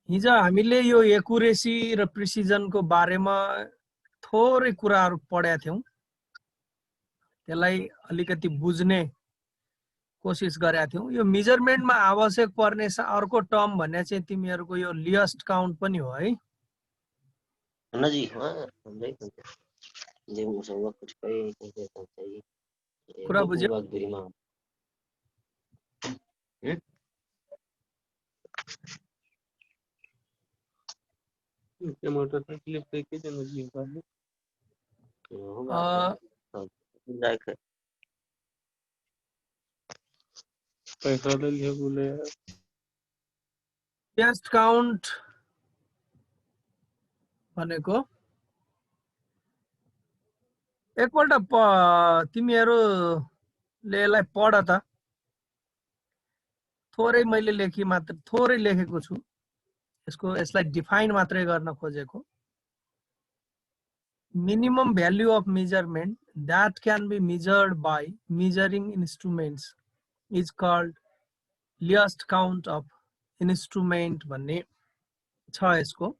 हिजो हामीले यो एक्युरेसी र प्रिसिजनको बारेमा थोरै कुराहरू पढेका थियौं। त्यसलाई अलिकति बुझ्ने कोसिस गरेका थियौं। यो मेजरमेन्टमा आवश्यक पर्ने अर्को टर्म भन्ने चाहिँ तिमीहरूको यो लिएस्ट काउन्ट पनि हो है। जी हाँ जे मसँग कुछ कही चाहिए कुरा बुझ्यो? मोटरसाइकिल पे के जन जी बाबू पैसा ले लिया बोले यार लिएस्ट काउन्ट भनेको एकपल्ट तिमीहरूले यसलाई पढ त। थोरै मैले थोरै लेखेको छु। यसलाई डिफाइन मात्रै गर्न खोजेको। Minimum value of measurement that can be measured by measuring instruments is called least count of instrument भन्ने छ यसको।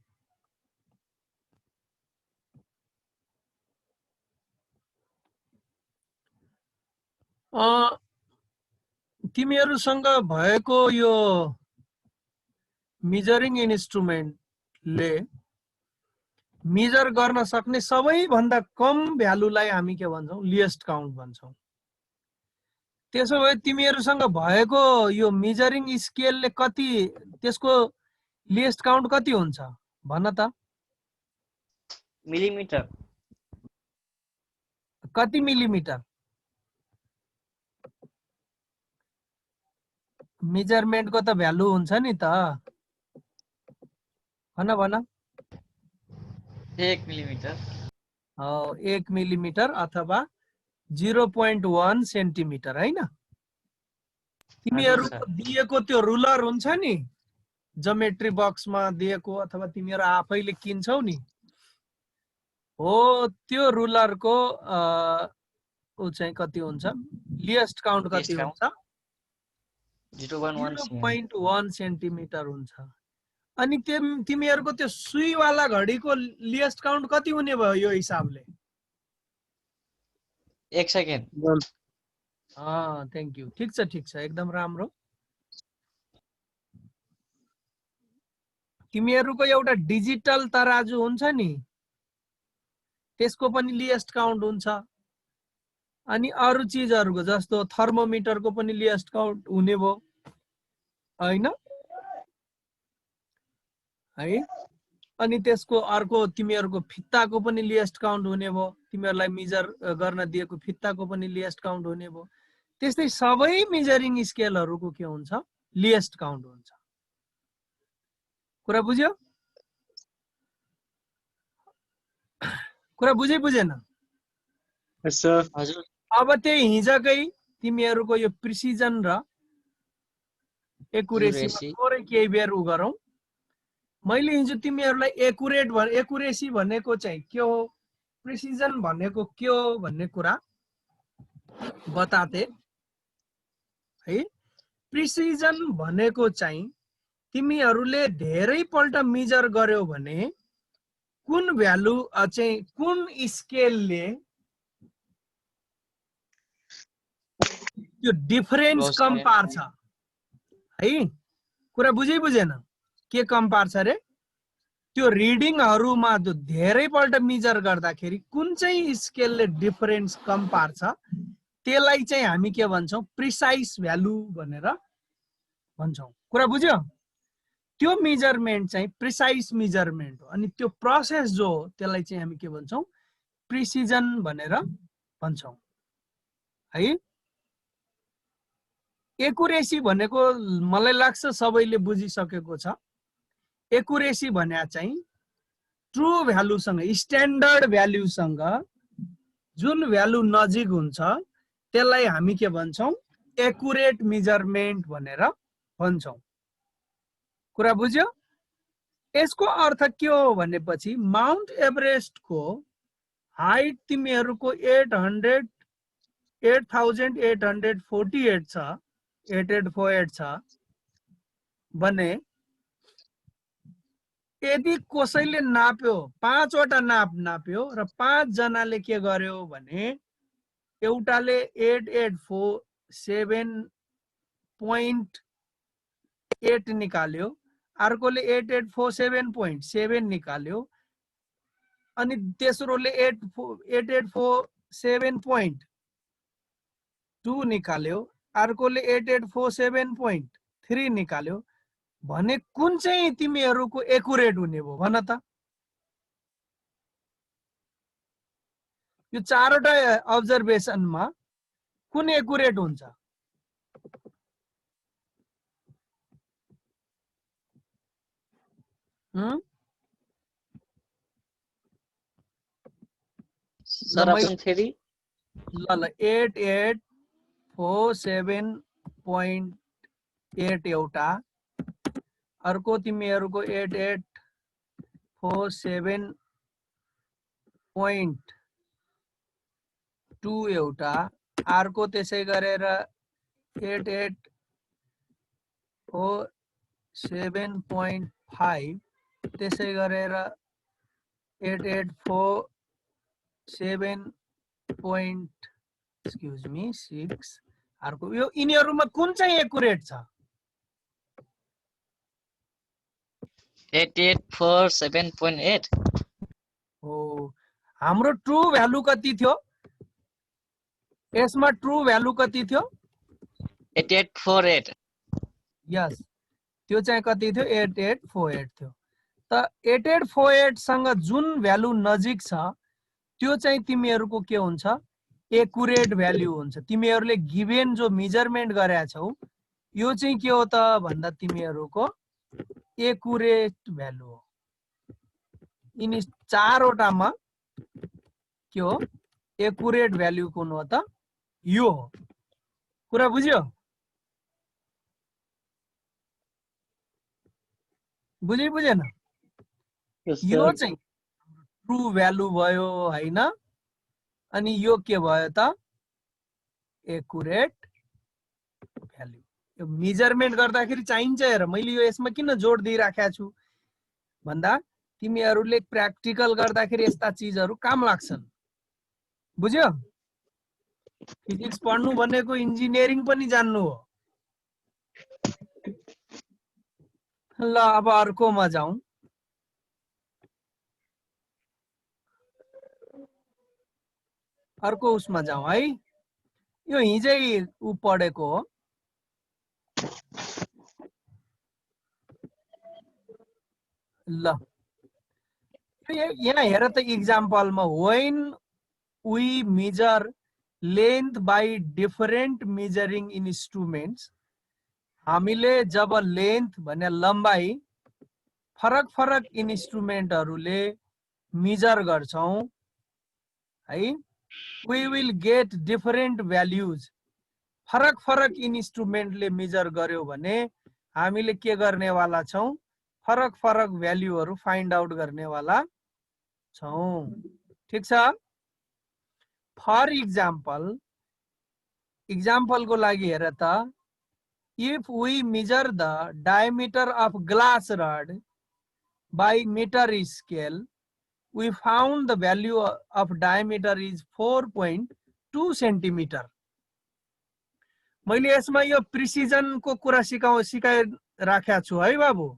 तिमीहरूसँग भएको यो मेजरिङ इन्स्ट्रुमेन्टले मेजर गर्न सक्ने सबैभन्दा कम भ्यालुलाई हामी के भन्छौं? लिएस्ट काउन्ट भन्छौं। त्यसो भए तिमीहरूसँग भएको यो मेजरिङ स्केलले कति, त्यसको लिएस्ट काउन्ट कति हुन्छ भन त? मिलिमिटर। कति मिलिमिटर? मेजरमेन्टको त भ्यालु हुन्छ नि त, भन भन। 1 मिलिमिटर। 1 मिलिमिटर अथवा 0.1 सेन्टिमिटर हैन? तिमीहरूको दिएको त्यो रुलर हुन्छ नि, ज्योमेट्री बक्समा दिएको अथवा तिमीहरू आफैले किन्छौ नि, हो त्यो रुलरको उ चाहिँ कति हुन्छ? लिएस्ट काउन्ट कति हुन्छ? 0.1 सेन्टिमिटर हुन्छ। अनि तिमीहरूको त्यो सुईवाला घडीको लिएस्ट काउन्ट कति हुने भयो यो हिसाबले? 1 सेकेन्ड। Thank you. ठीक छ, एकदम राम्रो। तिमीहरूको एउटा डिजिटल तराजु हुन्छ नि, त्यसको पनि लिएस्ट काउन्ट हुन्छ। अनि अरु चीजहरुको जस्तो थर्मोमिटरको पनि लिएस्ट काउन्ट हुने भो हैन है? अनि त्यसको अर्को तिमीहरूको फित्ताको पनि लिएस्ट काउन्ट हुने भो, तिमीहरूलाई मेजर गर्न दिएको फित्ताको पनि लिएस्ट काउन्ट हुने भो। त्यस्तै सबै मेजरिङ स्केलहरुको के हुन्छ? लिएस्ट काउन्ट हुन्छ। कुरा बुझ्यो? कुरा बुझेन? सर हजुर। अब त्यही हिजकै तिमीहरूको यो प्रिसिजन र एक्युरेसीमा थोरै केही बेर उ गरौँ। मैले हिजो तिमीहरूलाई एक्युरेसी भनेको चाहिँ के हो, प्रिसिजन भनेको के हो भन्ने कुरा बताते है। प्रिसिजन भनेको चाहिँ तिमीहरूले धेरै पल्ट मेजर गर्यौ भने कुन भ्यालु चाहिँ कुन स्केलले त्यो डिफरेन्स कम पार्छ है। कुरा बुझेन? के कम पार्छ रे? त्यो रिडिङहरुमा जो धेरै पल्ट मेजर गर्दाखेरि कुन चाहिँ स्केलले डिफरेन्स कम पार्छ त्यसलाई चाहिँ हामी के भन्छौं? प्रिसाइज भ्यालु भनेर भन्छौं। कुरा बुझ्यो? त्यो मेजरमेन्ट चाहिँ प्रिसाइज मेजरमेन्ट हो। अनि त्यो प्रोसेस जो हो त्यसलाई चाहिँ हामी के भन्छौं? प्रिसिजन भनेर भन्छौं है। एक्युरेसी भनेको मलाई लाग्छ सबैले बुझिसकेको छ। एक्युरेसी भन्या चाहिँ ट्रु भ्यालुसँग, स्ट्यान्डर्ड भ्यालुसँग जुन भ्यालु नजिक हुन्छ त्यसलाई हामी के भन्छौं? एक्युरेट मेजरमेन्ट भनेर भन्छौं। कुरा बुझ्यो? यसको अर्थ के हो भनेपछि माउन्ट एभरेस्टको हाइट तिमीहरूको 8848 छ, 8848 छ भने यदि कसैले नाप्यो 5 वटा नाप्यो र 5 जनाले के गर्यो भने एउटाले 8847.8 निकाल्यो, अर्कोले 8847.7 निकाल्यो, अनि तेस्रोले 8847.2 निकाल्यो, अर्कोले 8847.3 निकाल्यो भने कुन चाहिँ तिमीहरूको एकुरेट हुने भयो भन त? यो चारवटा अब्जर्भेसनमा कुन एकुरेट हुन्छ? सर ऑप्शन 3 ल 8847.8 एउटा, अर्को तिमीहरूको 8847.2 एउटा, अर्को त्यसै गरेर 8847.5, त्यसै गरेर 8847.6 अर्को। यो यिनीहरूमा कुन चाहिँ एकुरेट छ? 8847.8 हो, हाम्रो ट्रु भ्यालु कति थियो? यसमा ट्रु भ्यालु कति थियो? 8848 यस, त्यो चाहिँ कति थियो? 8848 थियो। त 8848 सँग जुन भ्यालु नजिक छ त्यो चाहिँ तिमीहरूको के हुन्छ? एकुरेट भ्यालु हुन्छ। तिमीहरूले गिभेन जो मेजरमेन्ट गरेका छौ यो चाहिँ के हो त भन्दा तिमीहरूको एकुरेट भ्यालु हो। यिनी चारवटामा के हो? एकुरेट भ्यालु कुन हो त? यो हो। कुरा बुझ्यो? बुझेन? यो चाहिँ ट्रु भ्यालु भयो हैन? अनि यो के भयो त? Accurate value. यो मेजरमेन्ट गर्दाखेरि चाहिन्छ। हेर मैले यो यसमा किन जोड दिइराखेको छु भन्दा तिमीहरूले प्र्याक्टिकल गर्दाखेरि यस्ता चीजहरू काम लाग्छन्। बुझ्यो? फिजिक्स पढ्नु भनेको इन्जिनियरिङ पनि जान्नु हो। ल अब अर्कोमा जाउँ। अर्को उसमा जाउँ है। यो हिजै उ पढेको हो। ल यहाँ हेर त इक्जाम्पलमा, when we measure length by different measuring instruments, हामीले जब लेन्थ भने लम्बाई फरक फरक इन्स्ट्रुमेन्टहरूले मेजर गर्छौं है, we will get different values. फरक फरक इन्स्ट्रुमेन्टले मेजर गर्यो भने हामीले के गर्नेवाला छौं? फरक फरक भ्याल्युहरू फाइन्ड आउट गर्नेवाला छौं। ठीक छ? फर इक्जाम्पल को लागि हेर त, if we measure the diameter of glass rod by meter scale, we found the value of diameter is 4.2 centimeter. मैले यसमा यो प्रिसिजन को कुरा सिकाइराखेको छु है बाबु।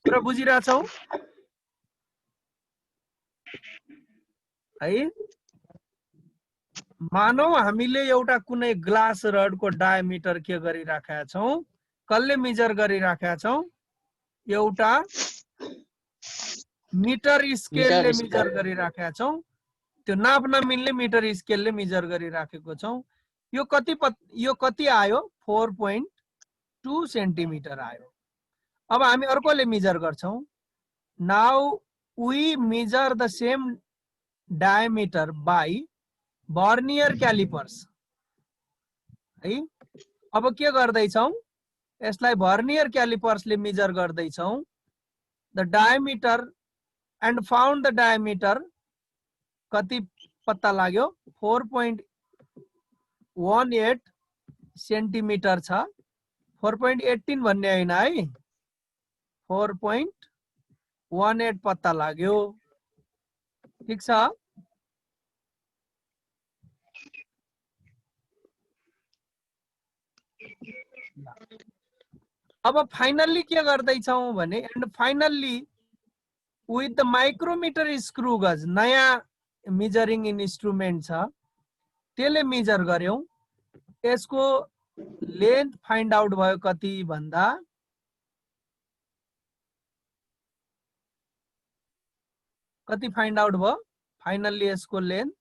कुरा बुझिरहेछौ है? मानौ हामीले एउटा कुनै ग्लास रड को डायमिटर के गरिराखेका छौं? कसले मेजर गरिराखेका छौं? एउटा मिटर स्केलले मेजर गरिराखेका छौं। त्यो नाप्न मिल्ने मिटर स्केलले मेजर गरिराखेको छौं। यो कति आयो? 4.2 सेन्टिमिटर आयो। अब हामी अर्कोले मेजर गर्छौं। Now we measure the same diameter by vernier calipers है। अब के गर्दैछौं? यसलाई वर्नियर क्यालिपर्सले मेजर गर्दैछौं। The diameter and found the diameter कति पत्ता लाग्यो? 4.18 सेन्टिमिटर छ। 4.18 भन्ने हैन है, 4.18 18 पत्ता लाग्यो। ठीक छ। अब फाइनल्ली के गर्दैछौँ भने and finally with the micrometre screw गज नयाँ मेजरिङ इन्स्ट्रुमेन्ट छ, त्यसले मेजर गर्यौं। यसको लेन्थ फाइन्ड आउट भयो कति भन्दा कति फाइन्ड आउट भयो फाइनल्ली यसको लेन्थ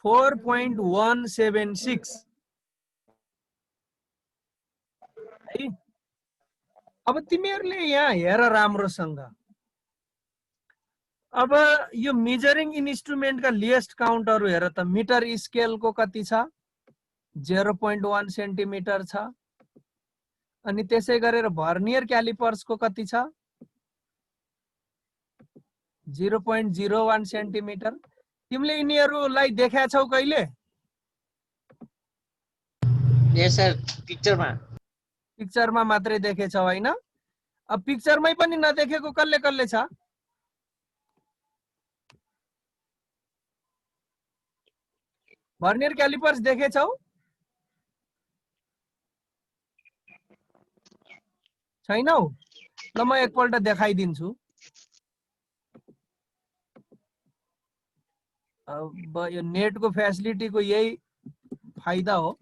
4.176 है। अब तिमीहरूले यहाँ हेर राम्रोसँग। अब यो मेजरिङ इन्स्ट्रुमेन्टका लिएस्ट काउन्टहरू हेर त। मिटर स्केलको कति छ 0.1 सेन्टिमिटर छ। अनि त्यसै गरेर भर्नियर क्यालिपर्सको कति छ 0.01 सेन्टिमिटर। तिमीले यिनीहरूलाई देखाछौ कहिले? यस सर, पिक्चरमा। पिक्चरमा मात्रै देखेछौ हैन? अब पिक्चरमै पनि नदेखेको कसले कसले छ? Vernier calipers देखेछौ? छैनौ? ल म एकपल्ट देखाइदिन्छु। अब यो नेटको फ्यासिलिटीको यही फाइदा हो।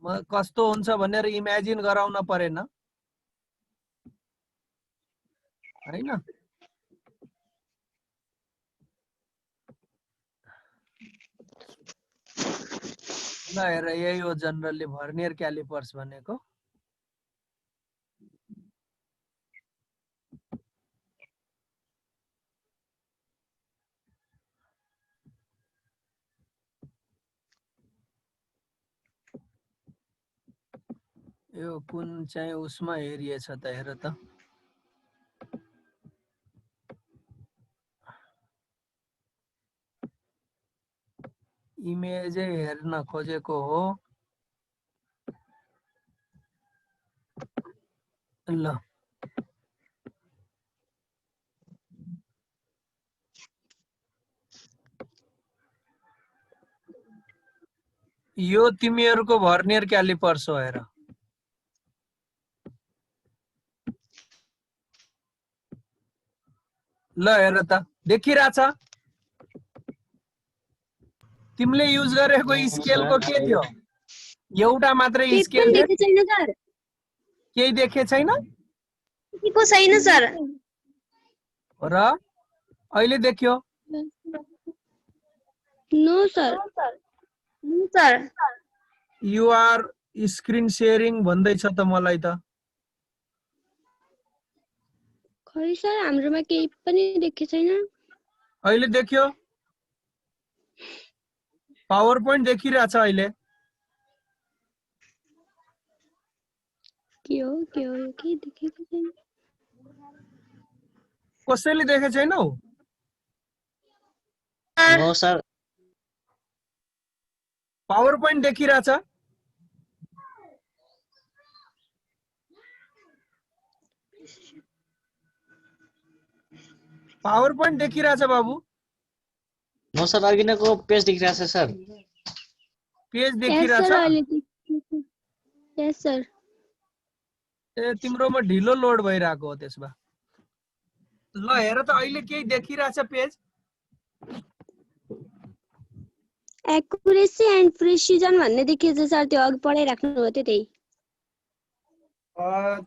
म कस्तो हुन्छ भनेर इमेजिन गराउन परेन हैन? ल हेर, यही हो जनरली भर्नियर क्यालिपर्स भनेको। यो कुन चाहिँ उसमा हेरिएछ त हेर त। इमेजै हेर्न खोजेको हो। ल यो तिमीहरूको भर्नियर क्यालिपर्स हो हेर। ल हेर त, देखिरहेछ? तिमीले युज गरेको स्केलको के थियो? एउटा मात्रै स्केल थियो, केही देखे छैन सर। र अहिले देख्यो? No sir. No sir. You are screen sharing भन्दैछ त मलाई त। खै सर, हाम्रोमा केही पनि देखे छैन। अहिले देख्यो? पावर पोइन्ट देखिरहेछ अहिले। के हो यो के देखेको छैन। कसैले देखे छैनौ? No sir. पावर पोइन्ट देखिरहेछ? पावर पोइन्ट देखिरहेछ बाबु? नो सर, अघिनको पेज देखिरहेछ सर। पेज यस देखिरहेछ? सर, अहिले देखेको। यस सर। ए तिम्रोमा ढिलो लोड भइरहेको हो त्यसमा। ल हेर त, अहिले केही देखिरहेछ पेज? एक्युरेसी एन्ड प्रिसिजन भन्ने देखिएछ सर, त्यो अघि पढाइराख्नु हो त्यही।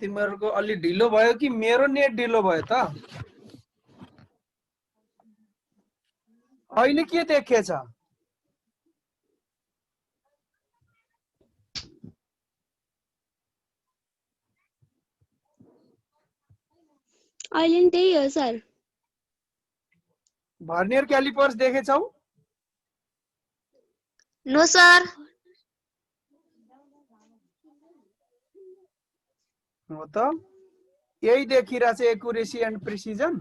तिमीहरूको अलि ढिलो भयो कि मेरो नेट ढिलो भयो त? अहिले के देखेछ? अहिले नि त्यही हो सर। भर्नियर क्यालिपर्स देखेछौ? No sir. हो त, यही देखिरहेछ accuracy and precision.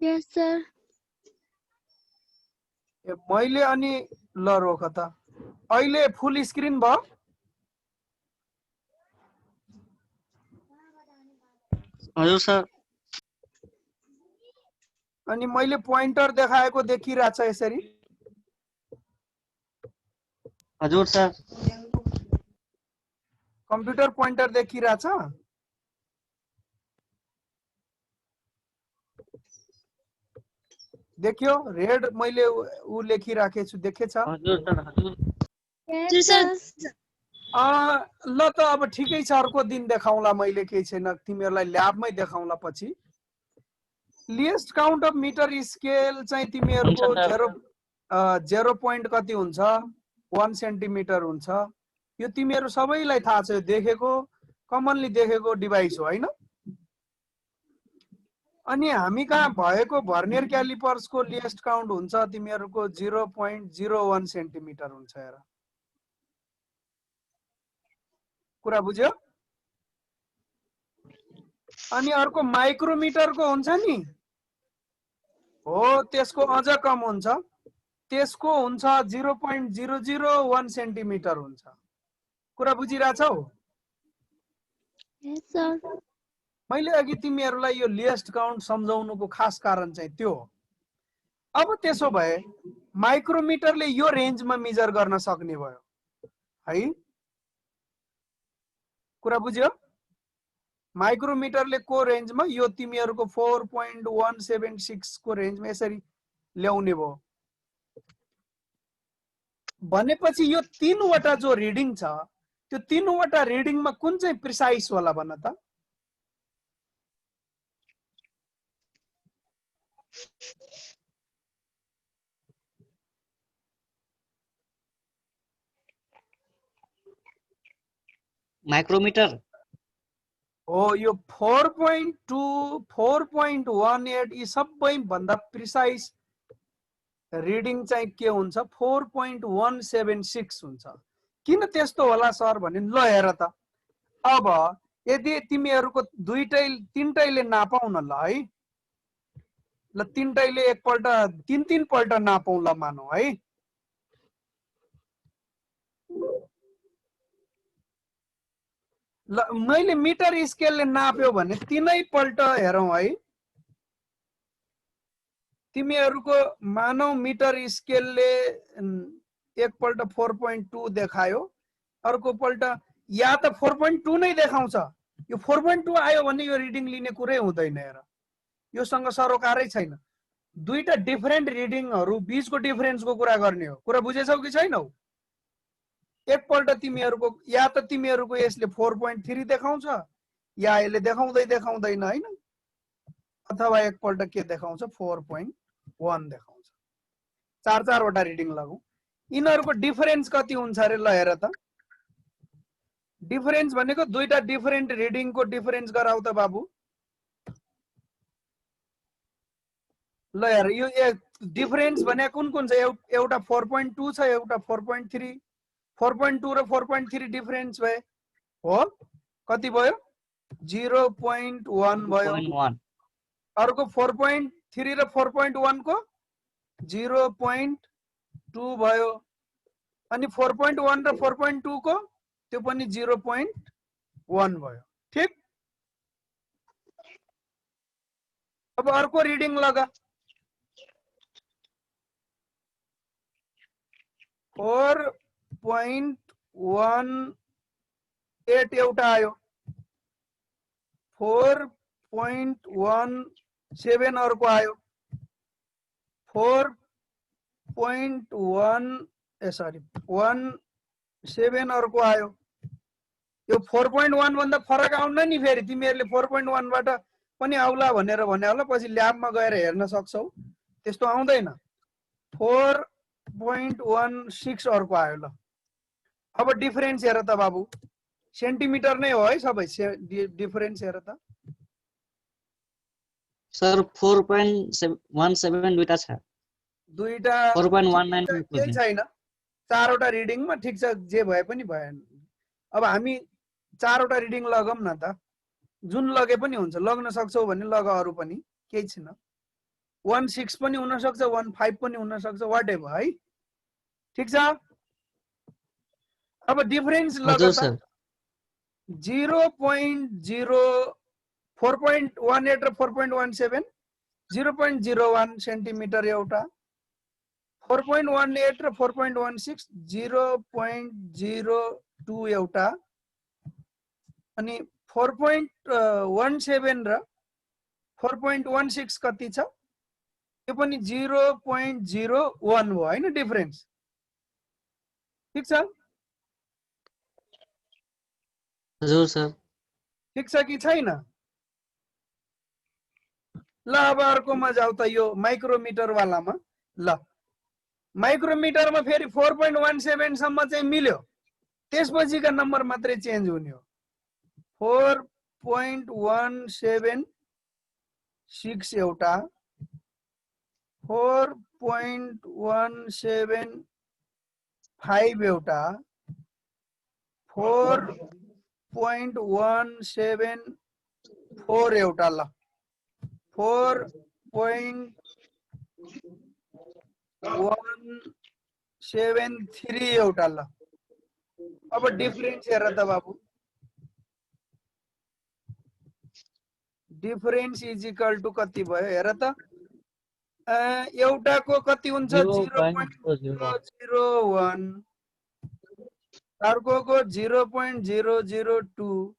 Yes sir. मैले अनि ल रोक त, अहिले फुल स्क्रिन भयो? हजुर सर अनि मैले पोइन्टर देखाएको देखिरहेछ यसरी हजुर सर कम्प्युटर पोइन्टर देखिरहेछ देखियो रेड मैले उ लेखिराखेको छु देखेछ हजुर सर हजुर ल त अब ठिकै छ अर्को दिन देखाउँला मैले केही छैन तिमीहरूलाई ल्याबमै देखाउँला पछि लिएस्ट काउन्ट अफ मिटर स्केल चाहिँ तिमीहरूको हुन्छ सर। 0 कति हुन्छ 1 सेन्टिमिटर हुन्छ यो तिमीहरू सबैलाई थाहा छ यो देखेको कमनली देखेको डिभाइस हो हैन अनि हामी कहाँ भएको भर्नियर क्यालिपर्सको लिएस्ट काउन्ट हुन्छ तिमीहरूको 0.01 सेन्टिमिटर हुन्छ हेर कुरा बुझ्यो अनि अर्को माइक्रोमिटरको हुन्छ नि हो त्यसको अझ कम हुन्छ त्यसको हुन्छ 0.001 सेन्टिमिटर हुन्छ कुरा बुझिरहेछौ Yes, sir. मैले अघि तिमीहरूलाई यो लिएस्ट काउन्ट सम्झाउनुको खास कारण चाहिँ त्यो हो अब त्यसो भए माइक्रोमिटरले यो रेन्जमा मेजर गर्न सक्ने भयो है कुरा बुझ्यो माइक्रोमिटरले को रेन्जमा यो तिमीहरूको 4.176 को रेन्जमा यसरी ल्याउने भयो भनेपछि यो तीनवटा जो रिडिङ छ त्यो तीनवटा रिडिङमा कुन चाहिँ प्रिसाइज होला भन त माइक्रोमिटर हो यो 4.2 4.18 यी सबै भन्दा प्रिसाइज रिडिङ चाहिँ के हुन्छ 4.176 हुन्छ किन त्यस्तो होला सर भने ल हेर त अब यदि तिमीहरूको तीनटैले नापौ न ल है ल तीनटैले एकपल्ट तीन पल्ट नापौ ल मानौ है ल मैले मिटर स्केलले नाप्यो भने तीनै पल्ट हेरौं है तिमीहरूको मानौ मिटर स्केलले एकपल्ट 4.2 देखायो अर्को पल्ट या त 4.2 नै देखाउँछ यो 4.2 आयो भने यो रिडिङ लिने कुरै हुँदैन हेर योसँग सरोकारै छैन दुईटा डिफरेन्ट रिडिङहरु बीचको डिफरेन्सको कुरा गर्ने हो कुरा बुझेछौ कि छैनौ एकपल्ट तिमीहरूको या त तिमीहरूको यसले 4.3 देखाउँछ या यसले देखाउँदैन हैन अथवा एकपल्ट के देखाउँछ 4.1 देखाउँछ चार वटा रिडिङ लगौ यिनीहरूको डिफरेन्स कति हुन्छ रे ल हेर त डिफरेन्स भनेको दुईटा डिफरेन्ट रिडिङको डिफरेन्स गराउ त बाबु ल हेर यो डिफरेन्स भने कुन छ एउटा 4.2 छ एउटा 4.3 4.2 र 4.3 डिफरेन्स भए हो कति भयो 0.1 भयो अर्को 4.3 र 4.1 को 0.2 भयो अनि 4.1 र 4.2 को त्यो पनि 0.1 भयो ठीक अब अर्को रिडिङ लगा 4.18 एउटा आयो 4.17 अर्को आयो 4.17 अर्को आयो यो 4.1 भन्दा फरक आउन नि फेरि तिमीहरुले 4.1 बाट पनि आउला भनेर भने होला पछि ल्याबमा गएर हेर्न सक्छौ त्यस्तो आउँदैन 4.16 अर्को आयो ल अब डिफरेन्स हेर त बाबु सेन्टिमिटर नै हो है सबै डिफरेन्स हेर त सर 4.17 दुईटा छ दुईटा 4.19 केही छैन चारवटा रिडिङमा ठीक छ जे भए पनि भएन अब हामी चारवटा रिडिङ लगम न त जुन लगे पनि हुन्छ लग्न सक्छौ भने लग अरु पनि केही छैन 16 पनि हुन सक्छ 15 पनि हुन सक्छ व्हाटएभर है ठीक छ अब डिफरेन्स लग त 0.0 4.18 र 4.17 0.01 सेन्टिमिटर एउटा, 4.18 र 4.16 0.02 एउटा, अनि 4.17 र 4.16 कति छ? यो पनि 0.01 हो हैन डिफरेन्स। ठीक छ? हजुर सर। ठीक छ कि छैन? ल अब अर्कोमा जाऊ त, यो माइक्रोमिटर वालामा। ल माइक्रोमिटरमा फेरि 4.17 सम्म चाहिँ मिल्यो, त्यसपछिका नम्बर मात्रै चेन्ज हुने हो। 4.176 एउटा, 4.175 एउटा, 4.174 एउटा, ल 4.173 एउटा, ल अब डिफरेन्स हेर त बाबु। डिफरेन्स इज इक्वल टु कति भयो हेर त। एउटाको कति हुन्छ? 0.001, अर्कोको 0.002,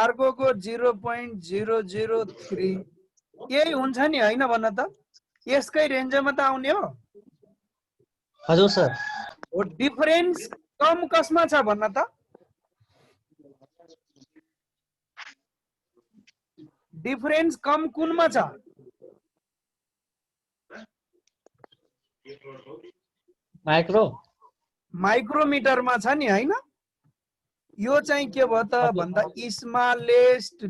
अर्कोको 0.003। यही हुन्छ नि हैन भन त? यसकै रेन्जमा त आउने हो। हजुर सर। हो, डिफरेन्स कम कसमा छ भन्न त? डिफरेन्स कम कुनमा छ? माइक्रोमिटरमा छ नि हैन? यो चाहिँ के भयो त भन्दा स्मलेस्ट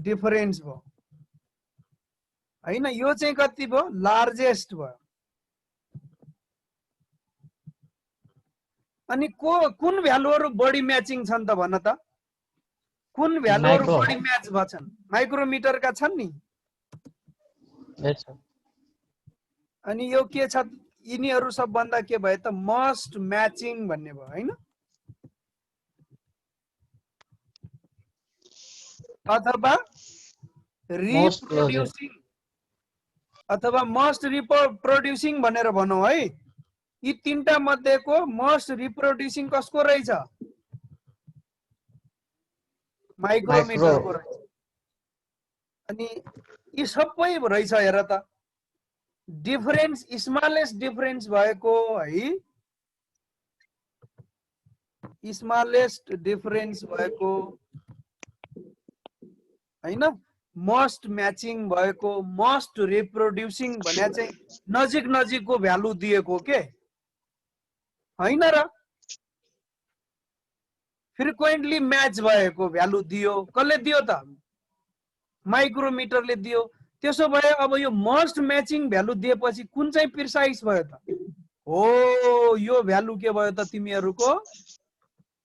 डिफरेन्स भयो हैन? यो चाहिँ कति भयो? लार्जेस्ट भयो। अनि कुन भ्यालुहरु बढी म्याचिङ छन् त भन त? कुन भ्यालुहरु बढी म्याच भछन्? माइक्रोमिटरका छन् नि। अनि यो के छ? यिनीहरु सब भन्दा के भयो त? मस्ट म्याचिङ भन्ने भयो हैन? अथवा रिप्रोड्युसिङ अथवा मस्ट रिप्रोड्युसिङ भनेर भनौं है। यी तीनटा मध्येको मस्ट रिप्रोड्युसिङ कसको रहेछ? माइक्रोमिटरको रहेछ। अनि यी सबै रहेछ हेर त। डिफरेन्स स्मलेस्ट डिफरेन्स भएको है, स्मलेस्ट डिफरेन्स भएको हैन, मस्ट म्याचिङ भएको, मस्ट रिप्रोड्युसिङ भने चाहिँ नजिक नजिकको भ्यालु दिएको के हैन र? फ्रिक्वेन्टली म्याच भएको भ्यालु दियो। कसले दियो त? माइक्रोमिटरले दियो। त्यसो भए अब यो मस्ट म्याचिङ भ्यालु दिएपछि कुन चाहिँ प्रिसाइज भयो त? हो, यो भ्यालु के भयो त? तिमीहरुको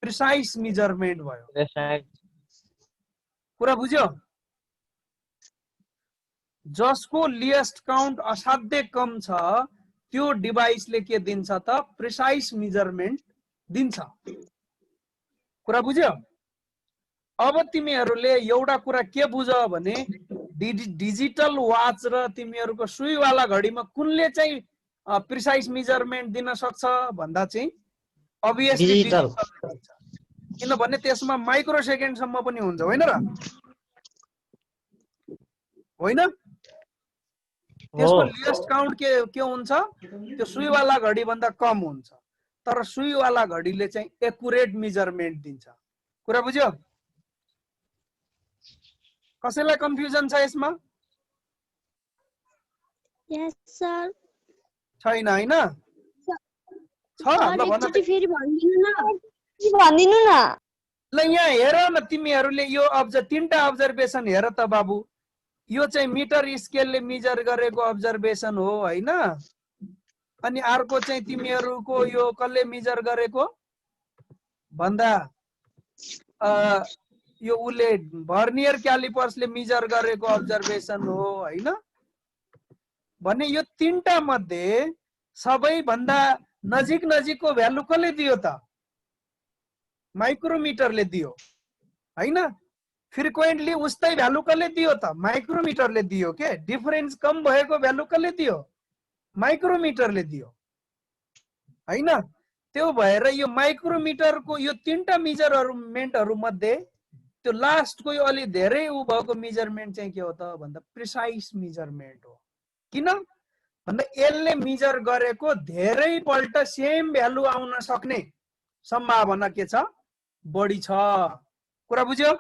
प्रिसाइज मेजरमेन्ट भयो। कुरा बुझ्यो? जसको लिएस्ट काउन्ट असाध्यै कम छ, त्यो डिभाइसले के दिन्छ त? प्रिसाइज मेजरमेन्ट दिन्छ। कुरा बुझ्यो? अब तिमीहरुले एउटा कुरा के बुझ भने डिजिटल वाच र तिमीहरुको सुईवाला घडीमा कुनले चाहिँ प्रिसाइज मेजरमेन्ट दिन सक्छ भन्दा चाहिँ अभियसली डिजिटल हुन्छ। किनभने त्यसमा माइक्रो सेकेन्ड सम्म पनि हुन्छ होइन र? होइन? त्यसको लिएस्ट काउन्ट के हुन्छ? त्यो सुईवाला घडी भन्दा कम हुन्छ। तर सुईवाला घडीले चाहिँ एक्युरेट मेजरमेन्ट दिन्छ। कुरा बुझ्यो? कसैलाई कन्फ्युजन छ यसमा? यस सर। छैन हैन? छ? ल भन त। फेरि भनिदिनु न। ल यहाँ हेर न, तिमीहरुले यो तीनटा अब्जर्भेसन हेर त बाबु। यो चाहिँ मिटर स्केलले मेजर गरेको अब्जर्भेसन हो हैन? अनि अर्को चाहिँ तिमीहरुको यो कसले मेजर गरेको भन्दा यो उले भर्नियर क्यालिपर्सले मेजर गरेको अब्जर्भेसन हो हैन? भने यो तीनटा मध्ये सबैभन्दा नजिक नजिकको भ्यालु कसले दियो त? माइक्रोमिटरले दियो हैन? फ्रिक्वेन्टली उस्तै भ्यालु कसले दियो त? माइक्रोमिटरले दियो के। डिफरेन्स कम भएको भ्यालु कसले दियो? माइक्रोमिटरले दियो हैन। त्यो भएर यो माइक्रोमिटरको यो तीनटा मेजरमेन्टहरु मध्ये त्यो लास्टको यो अलि धेरै उ भएको मेजरमेन्ट चाहिँ के हो त भन्दा प्रिसाइज मेजरमेन्ट हो। किन भन्दा यसले मेजर गरेको धेरै पल्ट सेम भ्यालु आउन सक्ने सम्भावना के छ? बढी छ। कुरा बुझ्यो?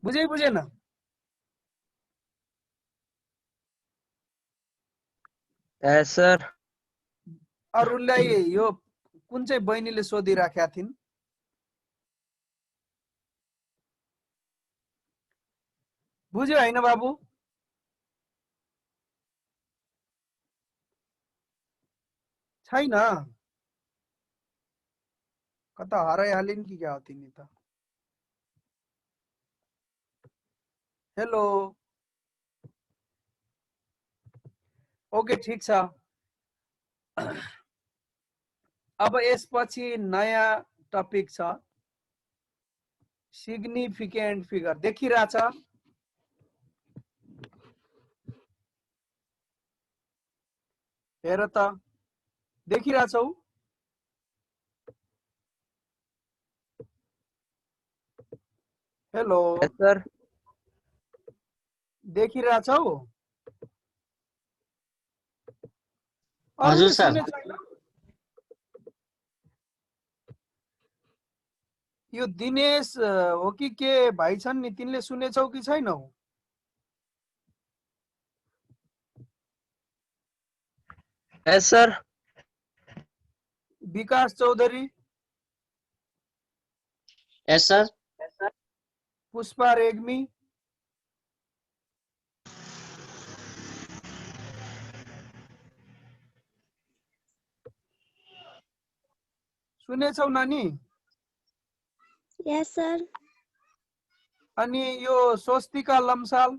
बुझेन? यस सर। अरूलाई यो कुन चाहिँ बहिनीले सोधिराखेका थिइन्? बुझ्यो हैन बाबु? छैन? कता हराइहालिन् कि क्या हो तिमी त? हेलो। ओके ठीक छ। अब यसपछि नयाँ टपिक छ सिग्निफिकेन्ट फिगर। देखिरहेछ? हेर त, देखिरहेछौ? हेलो। यस सर। देखिरहेछौ? हजुर सर। यो दिनेश हो कि के भाइ छन् नि, तिनले सुनेछौ कि छैनौ? यस सर। विकास चौधरी, यस सर। पुष्पा रेग्मी, सुनेछौ नानी? यस सर। अनि यो स्वस्तिका लम्साल,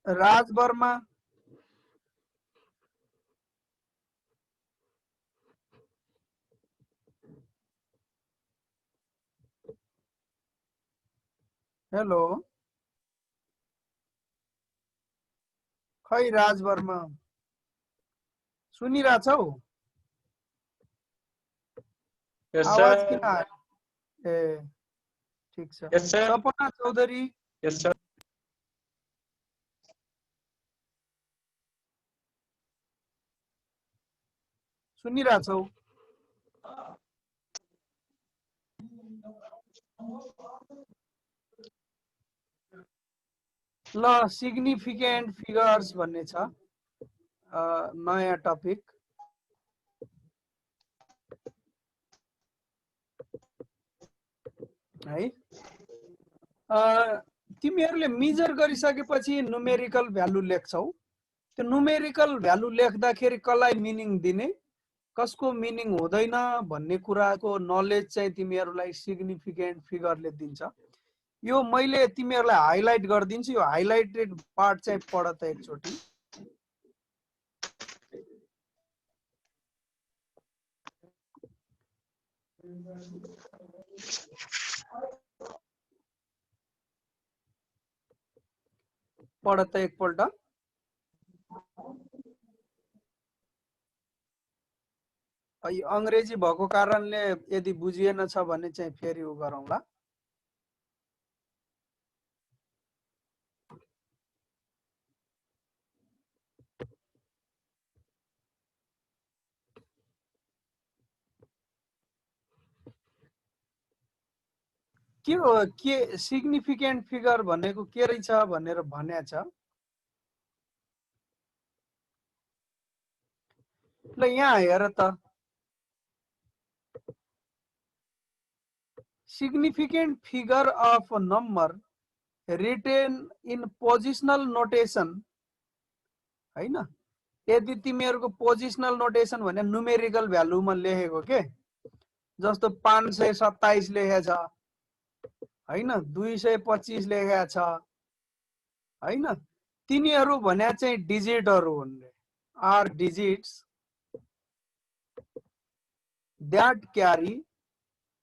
राज वर्मा, हेलो। खै राज वर्मा सुनिरहेछौ? यस आवाज किन सर। आयो? ए ठीक छ। यस सर। सपना चौधरी, यस सर। सुनिरहेछौ? ल सिग्निफिकेन्ट फिगर्स भन्ने छ नयाँ टपिक है। तिमीहरूले मेजर गरिसकेपछि न्युमेरिकल भ्यालु लेख्छौ। त्यो न्युमेरिकल भ्यालु लेख्दाखेरि कसलाई मिनिङ दिने, कसको मिनिङ हुँदैन भन्ने कुराको नलेज चाहिँ तिमीहरूलाई सिग्निफिकेन्ट फिगरले दिन्छ। यो मैले तिमीहरूलाई हाइलाइट गरिदिन्छु। यो हाइलाइटेड पार्ट चाहिँ पढ त एकचोटि। पढ त एकपल्ट। अंग्रेजी भएको कारणले यदि बुझिएन छ भने चाहिँ फेरि उ गरौँला। के हो के सिग्निफिकेन्ट फिगर भनेको के रहेछ भनेर भन्या छ। ल यहाँ हेर त, significant figure of a number written in positional notation हैन। यदि तिमीहरुको पोजिशनल नोटेसन भने न्युमेरिकल भ्यालुमा लेखेको के, जस्तो 527 लेखेको छ हैन, 225 लेखेको छ हैन। तिनीहरु भने चाहिँ डिजिटहरु हुन्। are digits that carry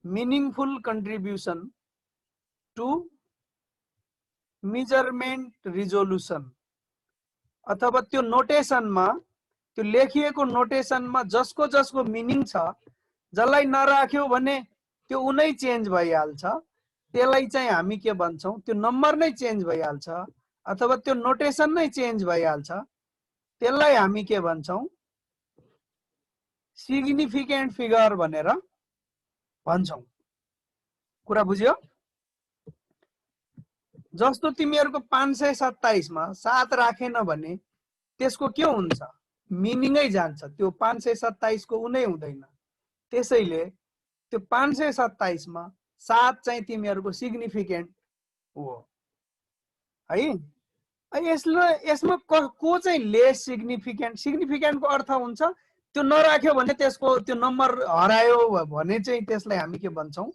meaningful contribution to measurement resolution. अथवा त्यो नोटेसनमा, त्यो लेखिएको नोटेसनमा जसको मिनिङ छ, जसलाई नराख्यो भने त्यो उनै चेन्ज भइहाल्छ, त्यसलाई चाहिँ हामी के भन्छौं, त्यो नम्बर नै चेन्ज भइहाल्छ अथवा त्यो नोटेसन नै चेन्ज भइहाल्छ, त्यसलाई हामी के भन्छौं, सिग्निफिकेन्ट फिगर भनेर भन्छौं। कुरा बुझ्यो? जस्तो तिमीहरुको 527 मा 7 राखेन भने त्यसको के हुन्छ, मिनिङै जान्छ, त्यो 527 को उनै हुँदैन। त्यसैले त्यो 527 मा 7 चाहिँ तिमीहरुको सिग्निफिकेन्ट हो है। यसमा को चाहिँ लेस सिग्निफिकेन्ट, सिग्निफिकेन्टको अर्थ हुन्छ त्यो नराख्यो भने त्यसको त्यो नम्बर हरायो भने चाहिँ त्यसलाई हामी के भन्छौं,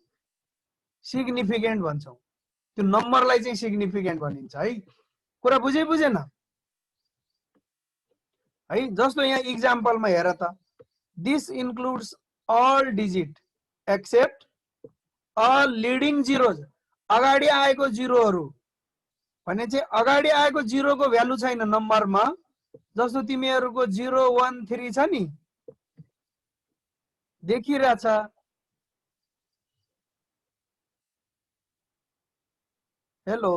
सिग्निफिकेन्ट भन्छौं। त्यो नम्बरलाई चाहिँ सिग्निफिकेन्ट भनिन्छ है। कुरा बुझेन है? जस्तो यहाँ इक्जाम्पलमा हेर त, this includes all digit except all leading zeros. अगाडि आएको जिरोहरु भने चाहिँ अगाडि आएको जिरोको भ्यालु छैन नम्बरमा। जस्तो तिमीहरुको 013 छ नि, देखिरहेछ, हेलो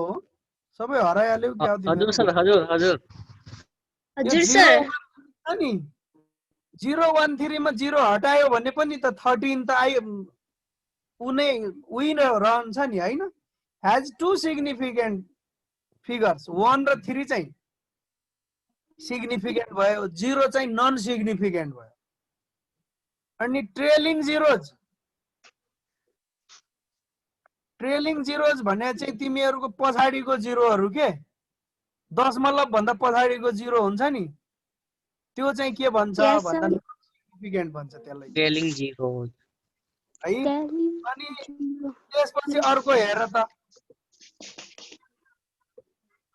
सबै हराइहाल्यो क्या? हजुर सर, हजुर हजुर हजुर सर। अनि 013 मा 0 हटायो भने पनि त 13 त आइ उही रहन्छ नि हैन? हैज टु सिग्निफिकेन्ट फिगर्स, 1 र 3 चाहिँ सिग्निफिकेन्ट भयो, 0 चाहिँ नन सिग्निफिकेन्ट भयो। अनि ट्रेलिङ जिरोज भने चाहिँ तिमीहरुको पछाडीको जिरोहरु के दशमलव भन्दा पछाडीको जिरो हुन्छ नि, त्यो चाहिँ के भन्छ भन्दा सिग्निफिकेन्ट भन्छ त्यसलाई, ट्रेलिङ जिरो है। अनि त्यसपछि अर्को हेर त,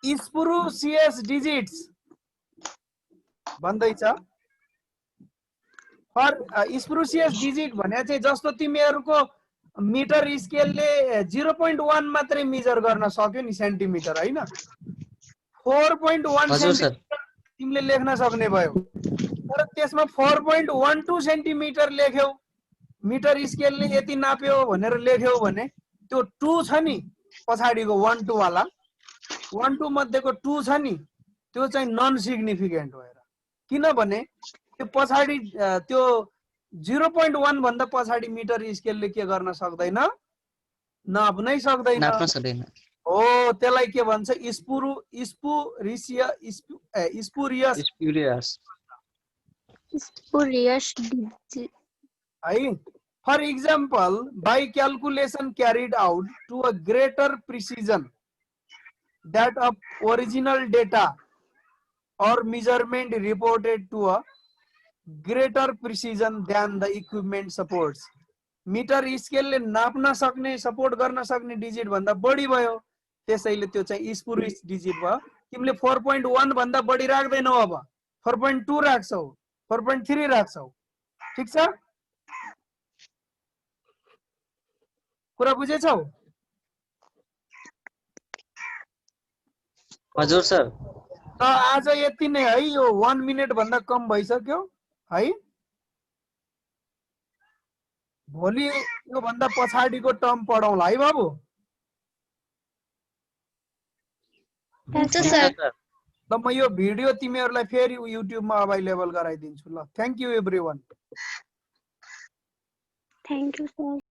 स्पुरुसियस डिजिट्स भन्दैछ। स्पुरुसियस डिजिट भने चाहिँ जस्तो तिमीहरुको मिटर स्केलले 0.1 मात्रै मेजर गर्न सक्यो नि, सेन्टिमिटर हैन, 4.1 सेन्टिमिटर तिमीले लेख्न सक्ने भयो। तर त्यसमा 4.12 सेन्टिमिटर लेख्यौ, मिटर स्केलले यति नाप्यो भनेर लेख्यौ भने त्यो 2 छ नि पछाडीको 12 वाला, 12 मध्येको 2 छ नि, त्यो चाहिँ नन सिग्निफिकेन्ट भएर। किनभने त्यो पछाडी त्यो 0.1 भन्दा पछाडी मिटर स्केलले के गर्न सक्दैन, नाप्नै सक्दैन। हो, त्यसलाई के भन्छ, स्पुरियस है। For example, by calculation carried out to a greater precision that of original data or measurement reported to a greater precision than the equipment supports. Metre स्केलले नाप्न सक्ने, सपोर्ट गर्न सक्ने डिजिट भन्दा बढी भयो, त्यसैले त्यो चाहिँ स्पुरियस डिजिट भयो। तिमीले 4.1 भन्दा बढी राख्दैनौ, अब 4.2 राख्छौ, 4.3 राख्छौ, ठीक छ? कुरा बुझेछौ? हजुर सर। त आज यति नै है, यो 1 मिनेट भन्दा कम भइसक्यो है। भोलि यो भन्दा पछाडीको टर्म पढौला है बाबु। हुन्छ सर। ल म यो भिडियो तिमीहरुलाई फेरि युट्युबमा अवेलेबल गराइदिन्छु ल। Thank you everyone. Thank you sir.